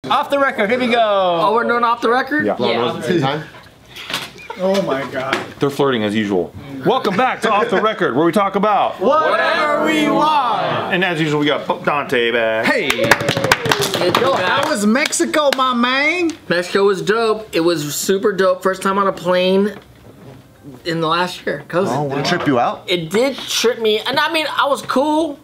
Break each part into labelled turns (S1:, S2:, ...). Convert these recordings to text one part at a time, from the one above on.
S1: Off the record, here we go.
S2: Oh, we're doing off the record?
S3: Yeah.
S2: Yeah.
S4: Oh my god.
S3: They're flirting as usual. Welcome back to Off the Record, where we talk about
S4: whatever we want.
S3: And as usual, we got Dante back.
S1: Hey.
S4: Yo, how was Mexico, my man?
S2: Mexico was dope. It was super dope. First time on a plane in the last year.
S5: Did it trip you out?
S2: It did trip me, and I mean, I was cool,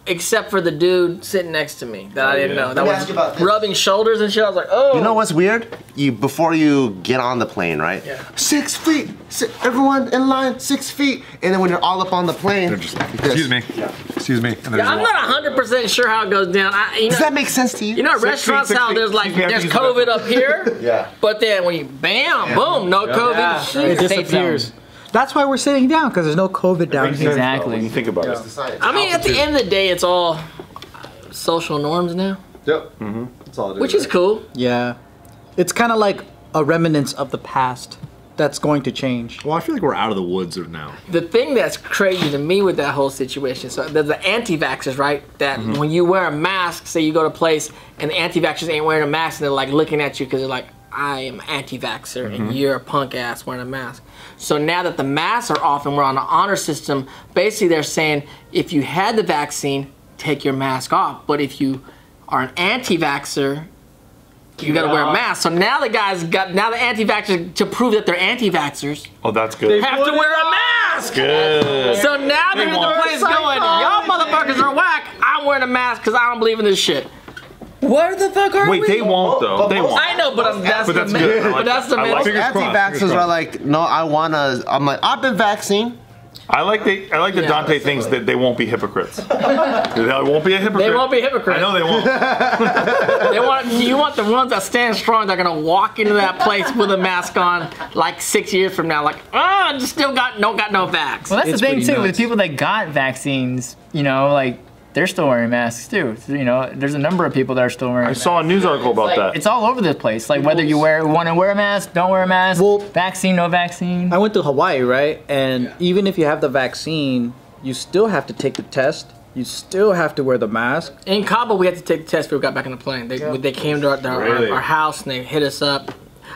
S2: except for the dude sitting next to me that I didn't know. That was rubbing shoulders and shit. I was like, oh.
S5: You know what's weird? Before you get on the plane, right?
S2: Yeah.
S5: 6 feet. Everyone in line, 6 feet. And then when you're all up on the plane,
S6: They're just like, excuse me. Yeah. Excuse me. And
S2: Yeah, I'm not 100% sure how it goes down.
S5: Does that make sense to you?
S2: You know, at restaurants how there's like there's COVID up here.
S5: Yeah.
S2: But then when you bam, boom, no COVID.
S4: It disappears. That's why we're sitting down, because there's no COVID down here.
S1: Exactly.
S3: When you think about it.
S2: I mean, at the end of the day, it's all social norms now.
S6: Yep. That's all it is.
S2: Which is cool.
S4: Yeah. It's kind of like a remnants of the past that's going to change.
S6: Well, I feel like we're out of the woods now.
S2: The thing that's crazy to me with that whole situation, so there's the anti-vaxxers, right? That when you wear a mask, say you go to a place and the anti-vaxxers ain't wearing a mask and they're like looking at you because they're like, I am anti-vaxxer and you're a punk ass wearing a mask. So now that the masks are off and we're on an honor system, basically they're saying if you had the vaccine, take your mask off. But if you are an anti-vaxxer, you gotta wear a mask. So now the anti-vaxxers, to prove that they're anti-vaxxers,
S3: Oh, that's good.
S2: have to wear a mask.
S3: Good.
S2: So now they're in the place going, y'all motherfuckers are whack. I'm wearing a mask because I don't believe in this shit. Where the fuck are we?
S3: Wait, they won't though. They won't.
S2: I know, but that's
S3: that's
S2: the
S3: good. I
S2: man.
S3: like
S2: But that's
S3: that.
S2: the
S3: I
S2: man.
S3: like it.
S5: Anti-vaxxers are like, no, I'm like, I've been vaccinated.
S3: I like the Dante thinks that they won't be hypocrites. They won't be a hypocrite.
S2: They won't be hypocrites.
S3: I know they won't.
S2: You want the ones that stand strong. They're gonna walk into that place with a mask on, like 6 years from now, like, just still got no vax.
S1: Well, that's
S4: It's
S1: the thing
S4: pretty
S1: too. With
S4: nuts.
S1: people that got vaccines, you know, like they're still wearing masks too. You know, there's a number of people that are still wearing.
S3: I saw a news article about that.
S1: It's all over the place. Like whether you want to wear a mask, don't wear a mask,
S4: Well,
S1: vaccine, no vaccine.
S4: I went to Hawaii, right? And even if you have the vaccine, you still have to take the test. You still have to wear the mask.
S2: In Cabo, we had to take the test before we got back on the plane. They came to our house and they hit us up.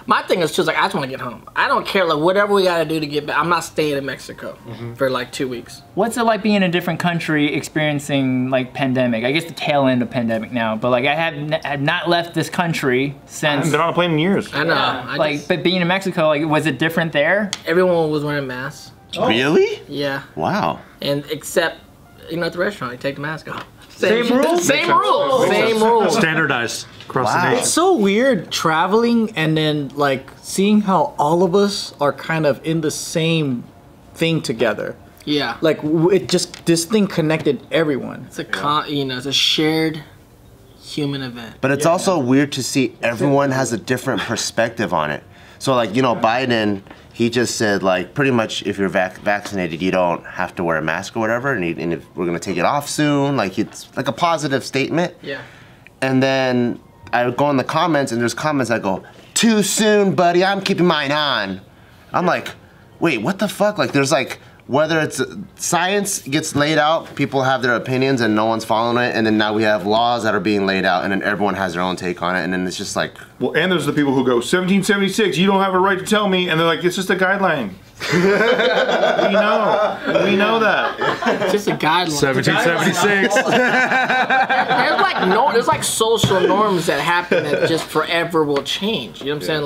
S2: My thing is just like, I just want to get home. I don't care, like whatever we gotta do to get back. I'm not staying in Mexico for like 2 weeks.
S1: What's it like being in a different country experiencing like pandemic? I guess the tail end of pandemic now, but like I had not left this country
S3: I
S1: since.
S3: haven't been on a plane in years.
S2: I know.
S1: But being in Mexico, like, was it different there?
S2: Everyone was wearing masks.
S5: Really?
S2: Yeah.
S5: Wow.
S2: And except, at the restaurant, you take the mask off.
S4: Same rules?
S2: Same rules. Same rules.
S6: Standardized across the nation.
S4: It's so weird traveling and then like seeing how all of us are kind of in the same thing together.
S2: Yeah.
S4: Like this thing connected everyone.
S2: It's it's a shared human event.
S5: But it's also weird to see everyone has a different perspective on it. So like, Biden, he just said like pretty much if you're vaccinated, you don't have to wear a mask or whatever, and if we're gonna take it off soon, like it's like a positive statement.
S2: Yeah.
S5: And then I go in the comments and there's comments that go, too soon, buddy, I'm keeping mine on. I'm like, wait, what the fuck? Like there's like, whether it's science gets laid out, people have their opinions and no one's following it, and then now we have laws that are being laid out and then everyone has their own take on it, and then it's just like...
S3: Well, and there's the people who go, 1776, you don't have a right to tell me, and they're like, it's just a guideline. We know that.
S2: It's just a guideline.
S6: 1776.
S2: There's like social norms that happen that just forever will change. You know what I'm saying?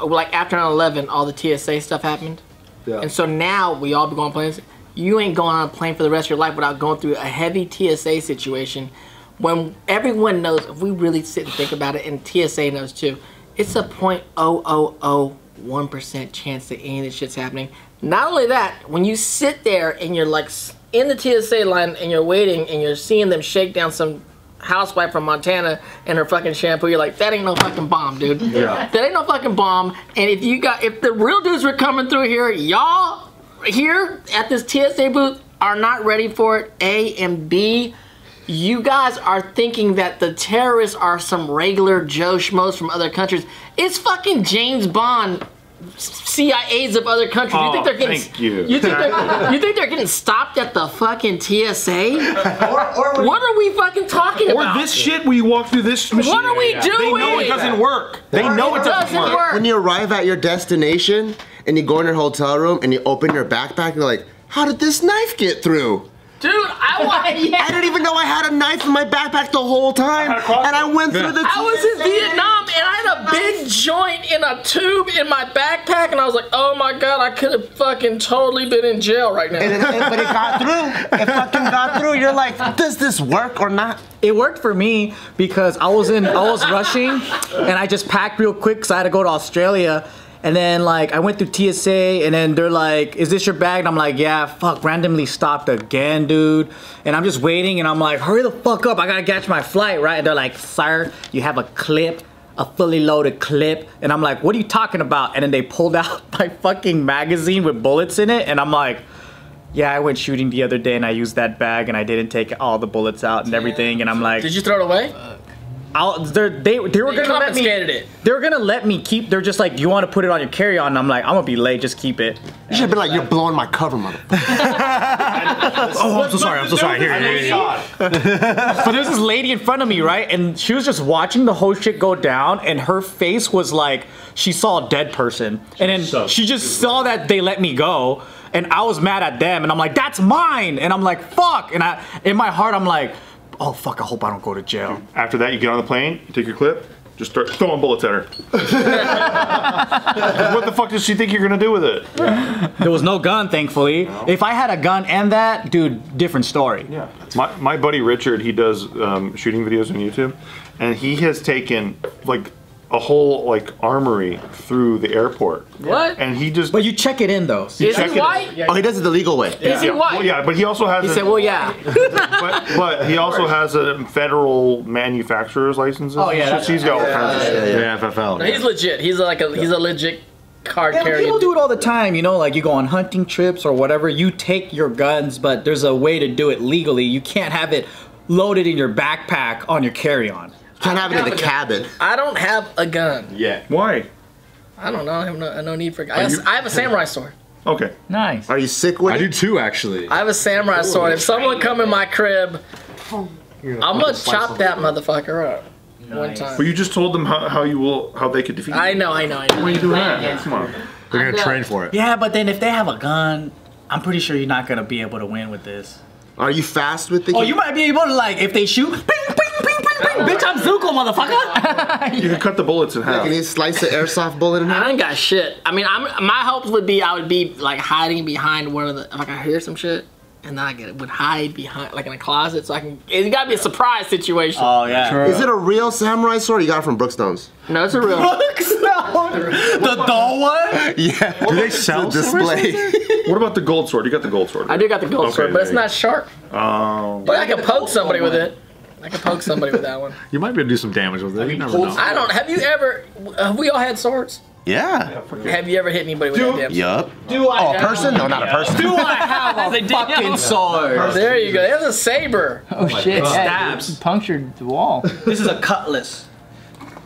S2: Like after 9/11, all the TSA stuff happened. Yeah. And so now we all be going on planes. You ain't going on a plane for the rest of your life without going through a heavy TSA situation. When everyone knows, if we really sit and think about it, and TSA knows too, it's a 0.0001% chance that any of this shit's happening. Not only that, when you sit there and you're like in the TSA line and you're waiting and you're seeing them shake down some housewife from Montana and her fucking shampoo, you're like, that ain't no fucking bomb, dude. Yeah. That ain't no fucking bomb. And if the real dudes were coming through here, y'all here at this TSA booth are not ready for it, A, and B, you guys are thinking that the terrorists are some regular Joe Schmoes from other countries. It's fucking James Bond CIAs of other countries. You think they're getting?
S3: Thank you.
S2: You think they're getting stopped at the fucking TSA? What are we fucking talking
S3: Or
S2: about?
S3: this shit where you walk through this machine.
S2: What are we doing?
S3: They know it doesn't work. They know it doesn't work.
S5: When you arrive at your destination and you go in your hotel room and you open your backpack, you're like, how did this knife get through?
S2: Dude, I
S5: didn't even know I had a knife in my backpack the whole time, and I went through the.
S2: I was in Vietnam and I had a big joint in a tube in my backpack, and I was like, oh my god, I could have fucking totally been in jail right now.
S5: But it got through. It fucking got through. You're like, does this work or not?
S4: It worked for me because I was rushing, and I just packed real quick because I had to go to Australia. And then like I went through TSA, and then they're like, "Is this your bag?" And I'm like, "Yeah." Fuck, randomly stopped again, dude. And I'm just waiting, and I'm like, "Hurry the fuck up! I gotta catch my flight, right?" And they're like, "Sir, you have a clip, a fully loaded clip." And I'm like, "What are you talking about?" And then they pulled out my fucking magazine with bullets in it, and I'm like, "Yeah, I went shooting the other day, and I used that bag, and I didn't take all the bullets out and everything." And I'm like,
S2: did you throw it away?
S4: they were gonna let me. They were gonna let me keep. They're just like, "You want to put it on your carry-on?" And I'm like, "I'm gonna be late. Just keep it."
S5: You should have been like, "You're blowing my cover, motherfucker."
S6: Oh, I'm so sorry. I'm so sorry. Here.
S4: But there's this lady in front of me, right? And she was just watching the whole shit go down, and her face was like she saw a dead person. And then she just saw that they let me go, and I was mad at them, and I'm like, "That's mine!" And I'm like, "Fuck!" And in my heart, I'm like, "Oh fuck! I hope I don't go to jail."
S3: After that, you get on the plane, you take your clip, just start throwing bullets at her. What the fuck does she think you're gonna do with it?
S4: There was no gun, thankfully. No. If I had a gun and that, dude, different story.
S3: Yeah. My buddy Richard, he does shooting videos on YouTube, and he has taken like a whole like armory through the airport.
S2: What?
S3: And he just.
S4: But you check it in though.
S2: Is he white?
S5: Oh, he does it the legal way.
S2: Is he white?
S3: Well, yeah, but he also has.
S2: He said, "Well, yeah."
S3: but he also has a federal manufacturer's license.
S4: Oh yeah,
S3: he's got all kinds of shit.
S6: Yeah, FFL.
S2: No, he's legit. He's a legit card
S4: Yeah,
S2: carrying.
S4: people do it all the time, you know, like you go on hunting trips or whatever, you take your guns, but there's a way to do it legally. You can't have it loaded in your backpack on your carry-on.
S5: Can't have it in the cabin.
S2: I don't have a gun.
S6: Yeah.
S3: Why?
S2: I don't know. I have no need for. I have a samurai sword.
S3: Okay.
S1: Nice.
S5: Are you sick with
S6: I
S5: it?
S6: do too, actually.
S2: I have a samurai sword. If someone come in my crib, I'm gonna chop that motherfucker up. One time.
S3: But you just told them how they could defeat you.
S2: I know.
S3: Why are you doing that? Come on.
S6: They're gonna train for it.
S4: Yeah, but then if they have a gun, I'm pretty sure you're not gonna be able to win with this.
S5: Are you fast with the?
S4: Oh, you might be able to, like, if they shoot, bing, bing, bing, bing, bing, bitch, I'm Zuko, motherfucker.
S3: You can cut the bullets in half.
S5: Can you slice the airsoft bullet in half?
S2: I ain't got shit. I mean, my hopes would be I would be like hiding behind one of the. If I could hear some shit, and then I would hide behind like in a closet, so I can. It's gotta be a surprise situation.
S4: Oh yeah.
S5: Is it a real samurai sword? Or you got it from Brookstones?
S2: No, it's a real.
S4: The doll one?
S5: Yeah.
S6: Do they sell
S5: display?
S3: What about the gold sword? You got the gold sword. Right?
S2: I do got the gold sword, but it's
S3: there
S2: not sharp.
S3: Oh.
S2: But I can poke somebody with it. I can poke somebody with that one.
S6: You might be able to do some damage with it. You never know.
S2: I don't. Have you ever? Have we all had swords?
S5: Yeah.
S2: Have you ever hit anybody with that damn sword?
S5: Yup.
S4: Do I
S5: Oh, a person? No, not a person.
S4: Do I have a fucking sword?
S2: There you go. There's a saber.
S1: Oh shit.
S4: It
S1: Yeah,
S4: stabs.
S1: you punctured the wall.
S4: This is a cutlass.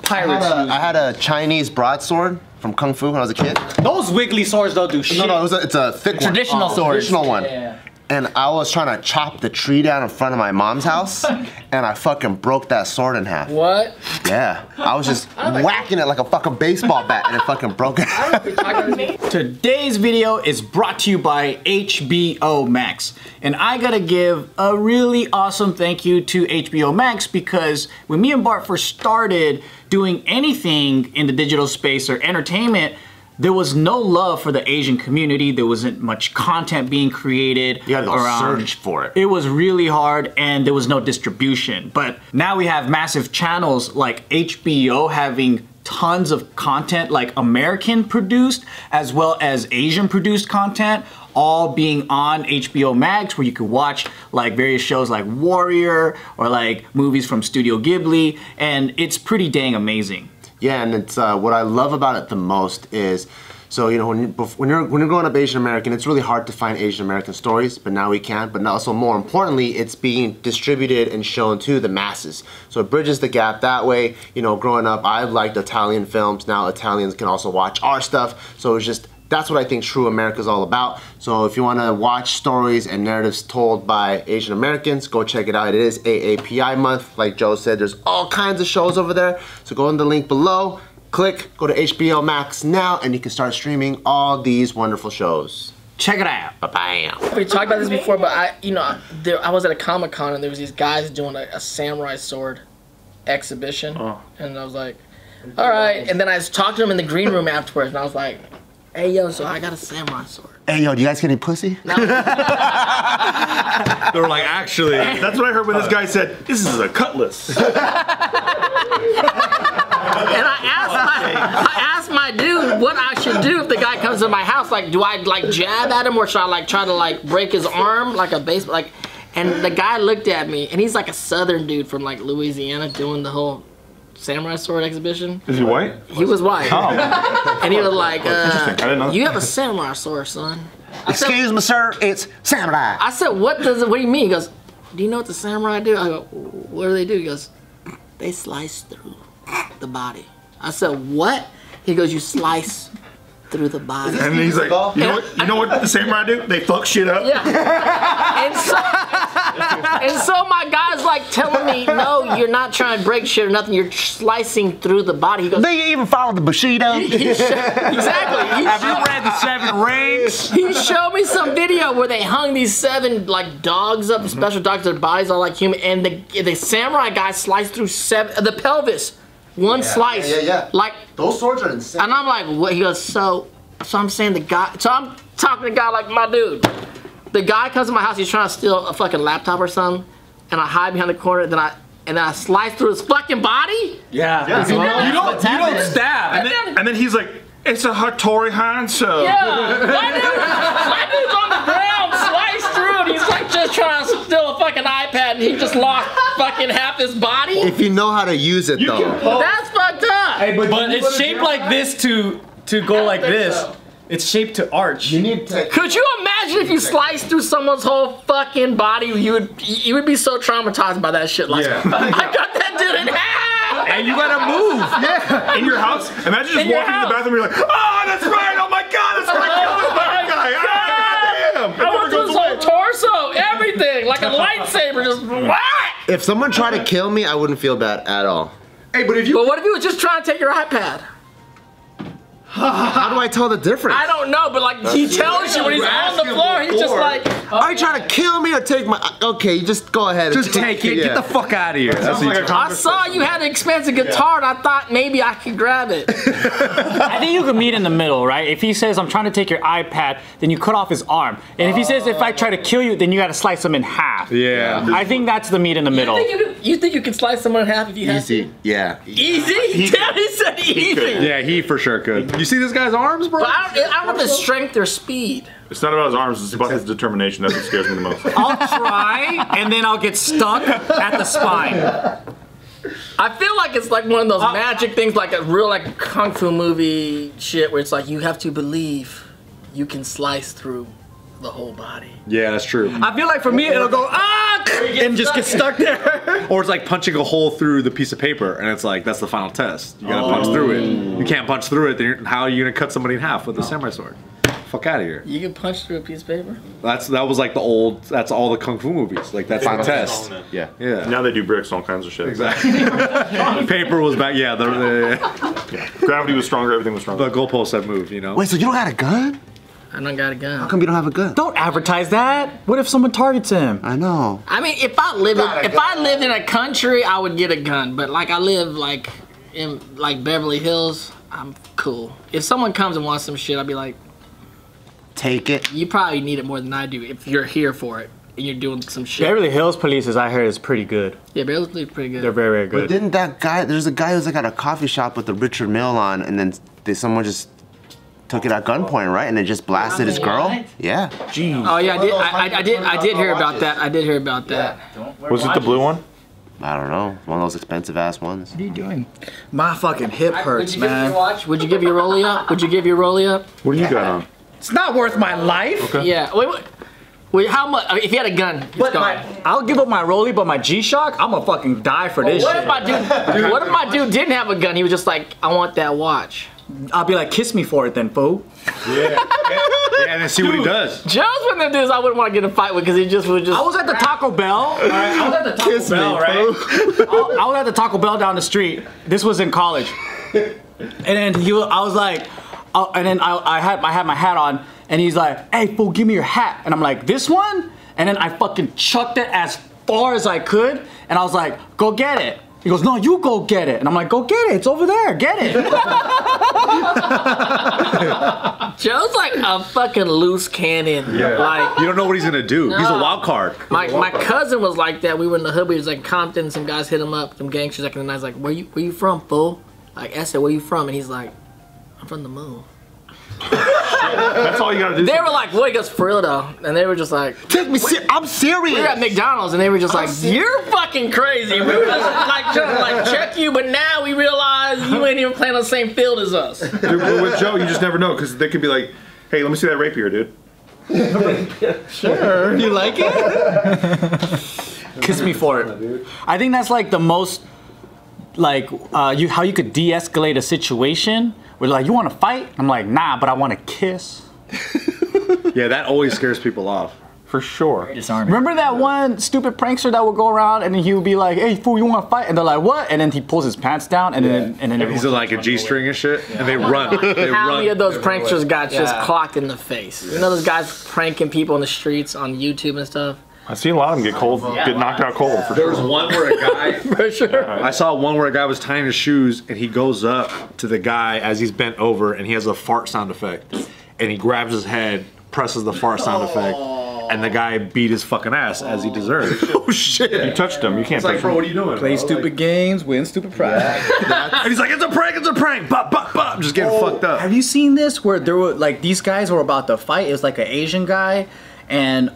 S4: Pirates use.
S5: I had a Chinese broadsword from Kung Fu when I was a kid.
S4: Those wiggly swords don't do shit.
S5: No, it's a thick one.
S1: Traditional sword.
S5: Traditional one.
S1: Yeah.
S5: And I was trying to chop the tree down in front of my mom's house, and I fucking broke that sword in half.
S2: What?
S5: Yeah. I was just whacking it like a fucking baseball bat, and it fucking broke it.
S4: Today's video is brought to you by HBO Max. And I gotta give a really awesome thank you to HBO Max because when me and Bart first started doing anything in the digital space or entertainment, there was no love for the Asian community. There wasn't much content being created.
S5: You gotta go search for it.
S4: It was really hard and there was no distribution. But now we have massive channels like HBO having tons of content like American produced as well as Asian produced content all being on HBO Max where you could watch like various shows like Warrior or like movies from Studio Ghibli, and it's pretty dang amazing.
S5: Yeah, and it's what I love about it the most is So you know, when you're growing up Asian American, it's really hard to find Asian American stories, but now we can. But also more importantly, it's being distributed and shown to the masses. So it bridges the gap that way. You know, growing up, I liked Italian films. Now Italians can also watch our stuff. So it's just, that's what I think true America is all about. So if you want to watch stories and narratives told by Asian Americans, go check it out. It is AAPI month. Like Joe said, there's all kinds of shows over there. So go in the link below, click, go to HBO Max now, and you can start streaming all these wonderful shows. Check it out. Bam.
S2: We talked about this before, but I was at a Comic-Con and there was these guys doing a samurai sword exhibition, and I was like, all right. And then I was talking to them in the green room afterwards, and I was like, hey yo, so I got a samurai sword.
S5: Hey yo, do you guys get any pussy?
S2: No.
S6: They were like, actually.
S3: That's what I heard when this guy said, this is a cutlass.
S2: And I asked my dude what I should do if the guy comes to my house. Like, do I like jab at him or should I like try to like break his arm like a baseball? Like, and the guy looked at me, and he's like a southern dude from like Louisiana doing the whole samurai sword exhibition.
S3: Is he white?
S2: He was white.
S3: Oh.
S2: And he was like,
S3: Interesting. I didn't know.
S2: you have a samurai sword, son.
S5: Excuse me, sir, it's samurai.
S2: I said, what do you mean? He goes, do you know what the samurai do? I go, what do they do? He goes, they slice through the body. I said, what? He goes, you slice through the body.
S3: And he's like, you know what the samurai do? They fuck shit up.
S2: Yeah. And so my guy's like telling me, no, you're not trying to break shit or nothing. You're slicing through the body. He goes,
S5: Do you even follow the Bushido?
S2: exactly.
S6: Have you read the 7 Rings?
S2: He showed me some video where they hung these 7 like dogs up, special dogs. Their bodies are like human, and the samurai guy sliced through the pelvis. One slice.
S5: Yeah.
S2: Like,
S5: those swords are insane.
S2: and I'm like, what? He goes, so I'm saying the guy, so I'm talking to the guy like, my dude. The guy comes to my house, he's trying to steal a fucking laptop or something, and I hide behind the corner, and then I slice through his fucking body?
S6: Yeah. You don't stab.
S3: And then he's like, it's a Hattori Hanzo.
S2: Yeah. My dude's on the ground, sliced through, and he's like just trying to steal a fucking iPad, and he just lost fucking half his body?
S5: If you know how to use it, though.
S2: That's fucked up.
S4: Hey,
S6: But it's shaped like this to go like this.
S2: so.
S6: It's shaped to arch.
S5: You need to.
S2: Could you imagine if you sliced through someone's whole fucking body? You would be so traumatized by that shit. Like, I got that dude in half.
S6: And you gotta move.
S3: Yeah. In your house. Imagine just walking in the bathroom and you're like, oh, that's right. Oh my God, that's right. Kill this black guy. Ah, damn.
S2: I went through his whole torso, everything, like a lightsaber, just what?
S5: If someone tried to kill me, I wouldn't feel bad at all.
S3: Hey, but if you
S2: But what if he was just trying to take your iPad?
S5: How do I tell the difference?
S2: I don't know, but like he tells you when he's on the floor, he's just like,
S5: Are you trying to kill me or take my? Okay, you just go ahead.
S6: Just take it. Get the fuck out of here. That's
S3: like a
S2: I saw you had an expensive guitar, and I thought maybe I could grab it.
S7: I think you could meet in the middle, right? If he says, I'm trying to take your iPad, then you cut off his arm. And if he says, if I try to kill you, then you gotta slice him in half.
S6: Yeah.
S7: I think that's the meet in the middle.
S2: You think you can slice someone in half if you had to?
S5: Easy. Yeah.
S2: Easy? Damn, he said easy.
S6: Yeah, he for sure could. You see this guy's arms, bro?
S2: But I don't know the strength or speed.
S3: It's not about his arms, it's about his determination. That's what scares me the most.
S7: I'll try, and then I'll get stuck at the spine.
S2: I feel like it's like one of those magic things, like a real like kung fu movie shit, where it's like you have to believe you can slice through the whole body.
S6: Yeah, that's true.
S7: I feel like for me, it'll go, and just get stuck there.
S6: Or it's like punching a hole through the piece of paper, and it's like, that's the final test. You gotta punch through it. You can't punch through it, then how are you gonna cut somebody in half with a samurai sword? Fuck out of here.
S2: You can punch through a piece of paper?
S6: That was like the old, that's all the kung fu movies. Like, that's the test.
S5: Yeah.
S6: Yeah.
S3: Now they do bricks, all kinds of shit.
S6: Exactly. Paper was back, yeah,
S3: Gravity was stronger, everything was stronger.
S6: the goalposts have moved, you know?
S5: Wait, so you don't got a gun?
S2: I don't got a gun.
S5: How come you don't have a gun?
S7: Don't advertise that. What if someone targets him?
S5: I know.
S2: I mean, if I lived in a country, I would get a gun. But like I live like in like Beverly Hills, I'm cool. If someone comes and wants some shit, I'd be like,
S5: Take it.
S2: you probably need it more than I do if you're here for it and you're doing some shit.
S7: Beverly Hills Police, as I heard, is pretty good.
S2: Yeah, Beverly Hills is pretty good.
S7: They're very, very
S5: But
S7: good.
S5: didn't that guy? There's a guy who's like at a coffee shop with the Richard Mille on, and then someone just took it at gunpoint, right? And then just blasted his girl. Yeah.
S2: Oh yeah, I did hear about that. I did hear about that.
S3: Was it the blue one?
S5: I don't know. One of those expensive ass ones.
S1: What are you doing?
S4: My fucking hip hurts, man.
S2: Would you give your rollie up? Would you give your rollie up?
S3: What do you got on?
S4: It's not worth my life.
S3: Okay.
S2: Yeah. Wait, how much? I mean, if you had a gun, it's
S4: But
S2: gone.
S4: I'll give up my rollie, but my G-Shock, I'm gonna fucking die for this
S2: What
S4: shit.
S2: if my dude? What if my dude didn't have a gun? He was just like, I want that watch.
S4: I'll be like, kiss me for it then, fool.
S6: Yeah, and then see what he does.
S2: Joe's one of them dudes I wouldn't want to get in a fight with because he just would just.
S4: I was at the Taco Bell. All right, I was at the Taco Bell, right? I was at the Taco Bell down the street. This was in college, and then I was like, and then I had my hat on, and he's like, "Hey, fool, give me your hat," and I'm like, "This one?" And then I fucking chucked it as far as I could, and I was like, "Go get it." He goes, "No, you go get it." And I'm like, "Go get it. It's over there. Get it."
S2: Joe's like a fucking loose cannon.
S6: Yeah.
S2: Like
S6: You don't know what he's gonna do. He's a wild card.
S2: my cousin was like that. We were in the hood. We was like Compton. Some guys hit him up. Some gangsters. Like, and I was like, "Where you from, fool?" Like I said, "Where you from?" And he's like, "I'm from the moon."
S3: That's all you gotta do.
S2: They were like, "What?" He goes, "For real though," and they were just like,
S5: Take me I'm serious.
S2: we were at McDonald's, and they were just like, "You're fucking crazy." We were just like trying to like check you, but now we realize you ain't even playing on the same field as us.
S3: Dude, with Joe, you just never know because they could be like, "Hey, let me see that rapier, dude."
S4: Sure. You like it? Kiss me for it. I think that's like the most, like, how you could de-escalate a situation. Where like, you want to fight? I'm like, nah, but I want to kiss.
S6: Yeah, that always scares people off.
S3: For sure.
S1: Disarming.
S4: Remember that one stupid prankster that would go around and then he would be like, "Hey, fool, you want to fight?" And they're like, "What?" And then he pulls his pants down and then
S6: He's
S4: everyone's
S6: in like a G-string and shit, and they run. They
S2: How
S6: run.
S2: many of those pranksters got just
S4: Yeah.
S2: clocked in the face? You know those guys pranking people in the streets on YouTube and stuff?
S3: I've seen a lot of them get knocked out cold for
S6: There was
S3: sure.
S6: one where a guy.
S2: For sure.
S6: I saw one where a guy was tying his shoes, and he goes up to the guy as he's bent over, and he has a fart sound effect, and he grabs his head, presses the fart sound effect, and the guy beat his fucking ass as he deserved. Oh shit!
S3: You touched them. You can't
S6: It's like,
S3: touch
S6: bro,
S3: them.
S6: what are you doing?
S4: play
S6: bro?
S4: stupid games, win stupid prize.
S6: And he's like, it's a prank, it's a prank. Bop, bop, bop. I'm just getting fucked up.
S4: Have you seen this where there were like these guys were about to fight? It was like an Asian guy and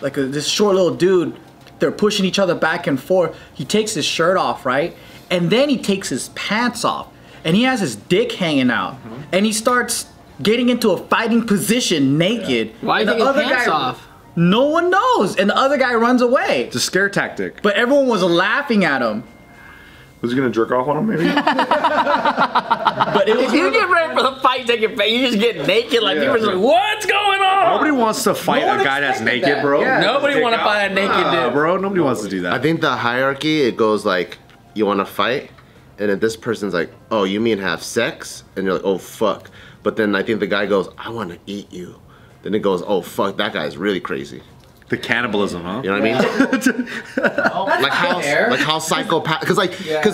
S4: this short little dude. They're pushing each other back and forth. He takes his shirt off, right? And then he takes his pants off. And he has his dick hanging out. And he starts getting into a fighting position naked.
S2: Why
S4: And
S2: you
S4: the
S2: take his
S4: other
S2: pants
S4: guy-
S2: off?
S4: No one knows. And the other guy runs away.
S6: It's a scare tactic.
S4: But everyone was laughing at him.
S3: Was he gonna jerk off on him? Maybe.
S4: But it was
S2: If you get ready for the fight, take your face, you just get naked. Like people are just like, "What's going on?"
S6: Nobody wants to fight
S4: No one
S6: a guy that's
S4: expected
S6: naked,
S4: that.
S6: bro.
S4: Yeah.
S2: Nobody want to fight a naked dude.
S6: Bro, nobody wants to do
S5: I
S6: that.
S5: think the hierarchy, it goes like, you want to fight? And then this person's like, "Oh, you mean have sex?" And you're like, "Oh, fuck." But then I think the guy goes, "I want to eat you." Then it goes, "Oh, fuck, that guy's really crazy."
S6: The cannibalism, huh?
S5: You know what I mean? like how psychopath, because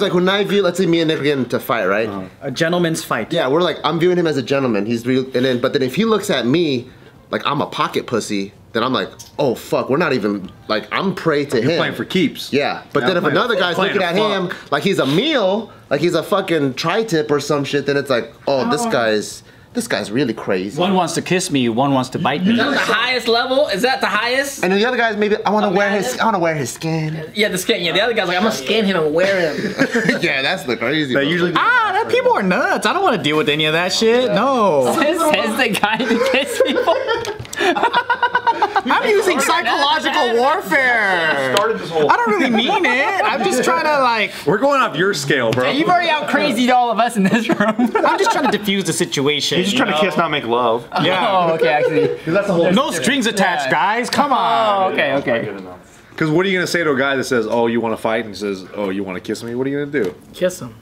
S5: like when I view, let's say me and Nick are getting into a fight, right?
S4: a gentleman's fight.
S5: Yeah, we're like, I'm viewing him as a gentleman. He's real, but then if he looks at me like I'm a pocket pussy, then I'm like, oh fuck, we're not even like I'm prey to him.
S6: Playing for keeps.
S5: Yeah, but then if
S6: playing-
S5: another guy's
S6: playing
S5: looking at
S6: to
S5: him
S6: fuck.
S5: like he's a meal, like he's a fucking tri-tip or some shit, then it's like, oh, this guy's really crazy.
S7: One wants to kiss me, one wants to bite me.
S2: Is that the highest level? Is that the highest?
S5: And then the other guy's maybe I want to wear his skin.
S2: Yeah, the skin. Yeah, the other guy's like, I'm gonna scan him and wear him.
S5: Yeah, that's the crazy.
S6: They
S5: one.
S6: usually
S4: That people are nuts. I don't want to deal with any of that shit. No.
S1: Says the guy that kiss people.
S4: I'm using psychological warfare.
S3: Started this whole.
S4: I don't really mean it. I'm just trying to like.
S6: We're going off your scale, bro.
S1: You've already out crazied all of us in this room.
S4: I'm just trying to diffuse the situation.
S3: He's just trying to kiss, not make love.
S4: Yeah.
S1: Oh, okay, actually.
S6: That's the whole.
S4: No strings attached, guys. Come on.
S1: Oh, okay, okay.
S3: Good enough.
S6: Because what are you gonna say to a guy that says, "Oh, you want to fight?" and says, "Oh, you want to kiss me?" What are you gonna do?
S2: Kiss him.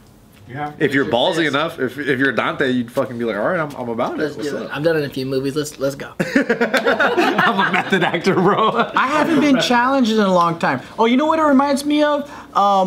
S6: If you're ballsy enough, if you're Dante, you'd fucking be like, "All right, I'm about it." What's up?
S2: I've done it in a few movies. Let's go.
S4: I'm a method actor, bro. I haven't been challenged in a long time. Oh, you know what it reminds me of?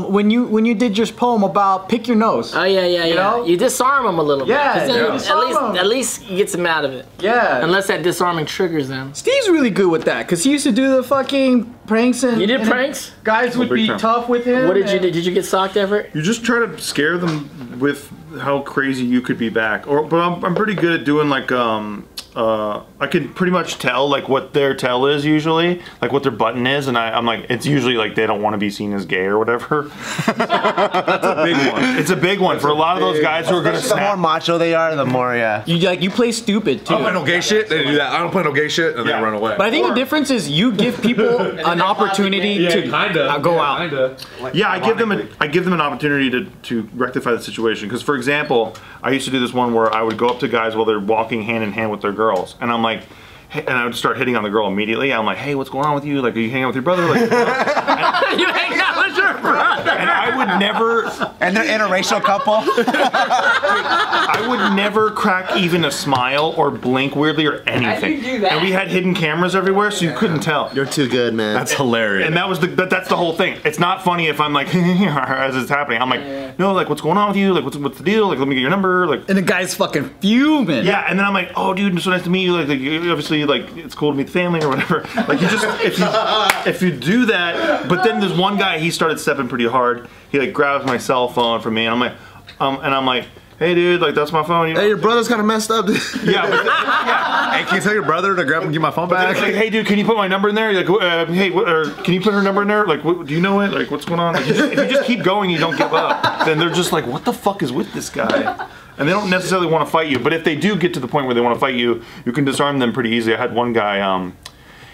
S4: When you did your poem about pick your nose.
S2: Oh yeah.
S4: know?
S2: You disarm him a little bit.
S4: Yeah,
S2: 'Cause then
S4: you disarm him.
S2: at least he gets him out of it.
S4: Yeah.
S2: Unless that disarming triggers them.
S4: Steve's really good with that because he used to do the fucking pranks and
S2: You did
S4: and
S2: pranks?
S4: Guys would
S3: big
S4: be
S3: time.
S4: tough with him.
S2: What did you
S4: and-
S2: do? Did you get socked ever?
S3: You just try to scare them with how crazy you could be back. But I'm pretty good at doing like I can pretty much tell like what their tell is usually, like what their button is, and I'm like, it's usually like they don't want to be seen as gay or whatever. That's a big one. It's a big one for a lot of those guys who are gonna
S5: The more macho they are, the more
S4: You play stupid too.
S6: I don't play no gay shit. They do that. I don't play no gay shit, and they run away.
S4: But I think the difference is you give people an opportunity to go out.
S3: Yeah, I give them an opportunity to rectify the situation. Because for example, I used to do this one where I would go up to guys while they're walking hand in hand with their girls, and I'm like, hey, and I would start hitting on the girl immediately. I'm like, hey, what's going on with you? Like, are you hanging out with your brother? Like,
S2: You hang out with your brother.
S3: and I would never.
S5: And they're interracial couple.
S3: I would never crack even a smile or blink weirdly or anything.
S2: How'd you do that?
S3: And we had hidden cameras everywhere, so you couldn't tell.
S5: You're too good, man.
S6: That's hilarious.
S3: And that's the whole thing. It's not funny if I'm like as it's happening. I'm like, no, like what's going on with you? Like what's the deal? Like let me get your number. Like
S4: And the guy's fucking fuming.
S3: yeah, and then I'm like, oh dude, it's so nice to meet you. Like you obviously like it's cool to meet the family or whatever. Like you just if you do that, but then there's one guy, he started stepping pretty hard. He like grabs my cell phone from me, and I'm like, hey dude, like that's my phone. You know?
S5: Hey, your brother's kind of messed up.
S3: Yeah, yeah.
S6: Hey, can you tell your brother to grab and give my phone back?
S3: It's like, hey dude, can you put my number in there? You're like, hey, or can you put her number in there? Like, do you know it? Like, what's going on? Like, if you just keep going, you don't give up. Then they're just like, what the fuck is with this guy? And they don't necessarily want to fight you. But if they do get to the point where they want to fight you, you can disarm them pretty easily. I had one guy,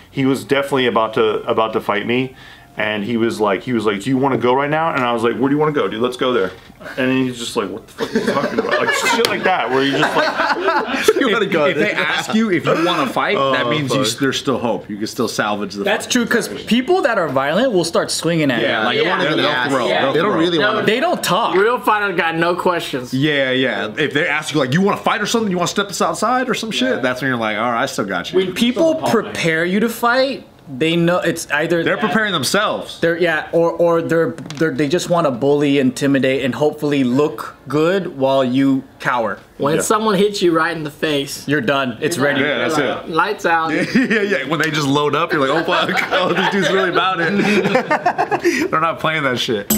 S3: he was definitely about to fight me. And he was like, do you want to go right now? And I was like, where do you want to go, dude? Let's go there. And then he's just like, what the fuck are you talking about? Like shit like that, where you're just like,
S6: you gotta go. If they ask you if you want to fight, that means there's still hope. You can still salvage the.
S4: That's true, because people that are violent will start swinging at you.
S6: Like they don't throw.
S5: They don't really want to.
S4: They don't talk.
S2: Real fighter got no questions.
S6: Yeah. If they ask you like, you want to fight or something, you want to step this outside or some shit, that's when you're like, all right, I still got you.
S4: When people prepare you to fight, they know it's either
S6: They're preparing themselves.
S4: or they just want to bully, intimidate, and hopefully look good while you cower.
S2: When someone hits you right in the face,
S4: You're done. It's ready.
S6: Yeah, that's it.
S2: lights out.
S6: Yeah. When they just load up, you're like, oh fuck, oh this dude's really about it. They're not playing that shit.